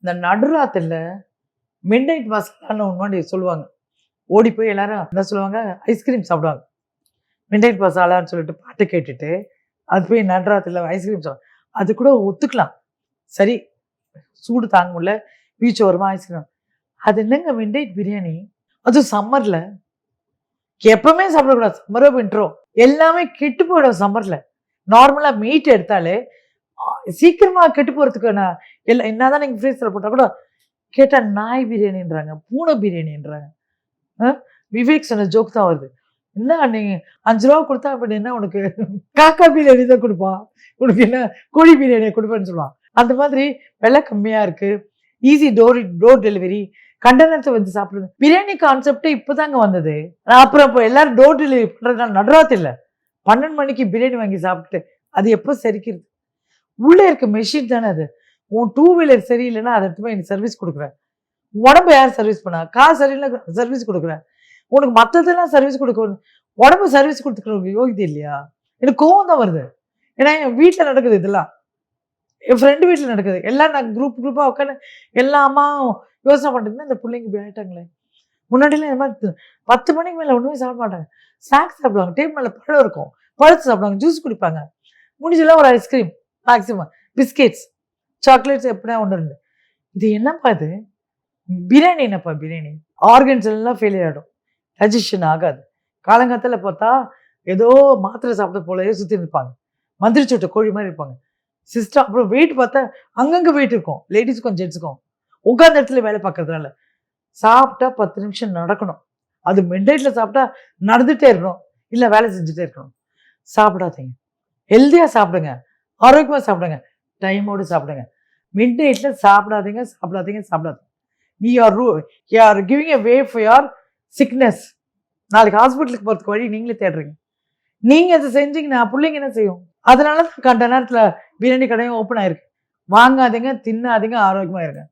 இந்த நடுராத்திரில mid night மசாலான்னு முன்னாடி சொல்லுவாங்க. ஓடி போய் எல்லாரும் என்ன சொல்லுவாங்க, ஐஸ்கிரீம் சாப்பிடுவாங்க. மிட் நைட் மசாலான்னு சொல்லிட்டு பாட்டு கேட்டுட்டு அது போய் நடுராத்திரில ஐஸ்கிரீம் சாப்பிடும். அது கூட ஒத்துக்கலாம். சரி, சூடு தாங்க முடியல, பீச் ஓரமா ஐஸ்கிரீம். அது என்னங்க மிட் நைட் பிரியாணி, அதுவும் சம்மர்ல. எப்பவுமே சாப்பிடக்கூடாது, சம்மரோ வின்டரோ எல்லாமே கெட்டு போயிடும் சம்மர்ல. நார்மலா மீட் எடுத்தாலே சீக்கிரமா கெட்டு போறதுக்கு நான் என்னதான் நீங்க ஃப்ரீசர்ல போட்டா கூட கேட்டா நாய் பிரியாணின்றாங்க, பூனை பிரியாணின்றாங்க. விவேக் சொன்ன ஜோக் தான் வருது. என்ன நீங்க 5 ரூபா கொடுத்தா அப்படி என்ன உனக்கு காக்கா பிரியாணி தான் கொடுப்பான், உனக்கு என்ன கோழி பிரியாணியை கொடுப்பேன்னு சொல்லுவான். அந்த மாதிரி விலை கம்மியா இருக்கு, ஈஸி டோர் டெலிவரி, கண்டனத்தை வந்து சாப்பிடுறது. பிரியாணி கான்செப்டே இப்பதாங்க வந்தது. அப்புறம் இப்போ எல்லாரும் டோர் டெலிவரி பண்றதுனால நடுராத்திரி இல்லை 12 மணிக்கு பிரியாணி வாங்கி சாப்பிட்டு அது எப்போ செரிக்கிறது? உள்ளே இருக்க மெஷின் தானே அது. உன் 2 வீலர் சரியில்லைன்னா அதை எடுத்து போய் எனக்கு சர்வீஸ் கொடுக்குறேன். உடம்பு யார் சர்வீஸ் பண்ணா? கார் சரியில்லை சர்வீஸ் கொடுக்குறேன். உனக்கு மற்றதெல்லாம் சர்வீஸ் கொடுக்க உடம்பு சர்வீஸ் கொடுத்துக்கிறவங்க யோகிதை இல்லையா? எனக்கு கோவம் தான் வருது. ஏன்னா என் வீட்டில் நடக்குது இதெல்லாம், என் ஃப்ரெண்டு வீட்டில் நடக்குது. எல்லாம் நான் குரூப்பாக உட்காந்து எல்லா அம்மாவும் யோசனை பண்ணிட்டு இந்த பிள்ளைங்க இப்படி ஆகிட்டாங்களே. முன்னாடிலாம் இந்த மாதிரி 10 மணிக்கு மேலே ஒன்றுமே சாப்பிட மாட்டாங்க. ஸ்நாக்ஸ் சாப்பிடுவாங்க, டேபிள் மேலே பழம் இருக்கும், பழத்து சாப்பிடுவாங்க, ஜூஸ் குடிப்பாங்க, முடிஞ்செல்லாம் ஒரு ஐஸ்கிரீம், மேக்ஸிமம் பிஸ்கெட்ஸ், சாக்லேட்ஸ் எப்படியா ஒன்று இருந்து. இது என்னப்பா இது? பிரியாணி என்னப்பா பிரியாணி? ஆர்கன்ஸ் எல்லாம் ஃபெயிலியர் ஆகிடும், டைஜஷன் ஆகாது. காலங்காலத்தில் பார்த்தா ஏதோ மாத்திரை சாப்பிட்ட போலயே சுற்றி இருப்பாங்க, மந்திரி சுட்ட கோழி மாதிரி இருப்பாங்க. சிஸ்டம் அப்புறம் வெயிட் பார்த்தா அங்கங்கே வெயிட் இருக்கும், லேடிஸுக்கும் ஜென்ஸுக்கும். உட்காந்த இடத்துல வேலை பார்க்கறதுனால சாப்பிட்டா 10 நிமிஷம் நடக்கணும். அது மிட் நைட்டில் சாப்பிட்டா நடந்துகிட்டே இருக்கணும், இல்லை வேலை செஞ்சுட்டே இருக்கணும். சாப்பிடாதீங்க, ஹெல்த்தியாக சாப்பிடுங்க, ஆரோக்கியமாக சாப்பிடுங்க, டைமோடு சாப்பிடுங்க. மிட் நைட்டில் சாப்பிடாதீங்க சாப்பிடாதீங்க சாப்பிடாதீங்க. நீ are giving a way for your sickness. நாளைக்கு ஹாஸ்பிட்டலுக்கு போகிறதுக்கு வழி நீங்களே தேடுறீங்க. நீங்கள் அதை செஞ்சீங்கன்னா பிள்ளைங்க என்ன செய்யும்? அதனால தான் கண்ட நேரத்தில் பிரியாணி கடையும் ஓப்பன் ஆயிருக்கு. வாங்காதீங்க, தின்னாதீங்க, ஆரோக்கியமாக இருங்க.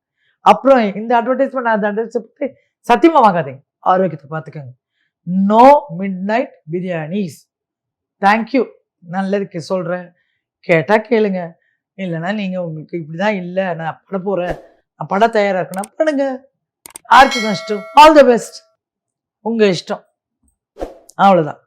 அப்புறம் இந்த அட்வர்டைஸ்மெண்ட் அந்த அட்வர்டைஸ்மெண்ட் சத்தியமாக வாங்காதீங்க, ஆரோக்கியத்தை பார்த்துக்கோங்க. No midnight biryanis. Thank you. நல்லதுக்கு சொல்கிறேன், கேட்டால் கேளுங்க, இல்லைன்னா நீங்கள் உங்களுக்கு இப்படி தான் இல்லை, நான் பட போகிறேன், நான் பட தயாராக இருக்கேன்னா பண்ணுங்க. யாருக்கு நஷ்டம்? ஆல் த பெஸ்ட், உங்கள் இஷ்டம், அவ்வளோதான்.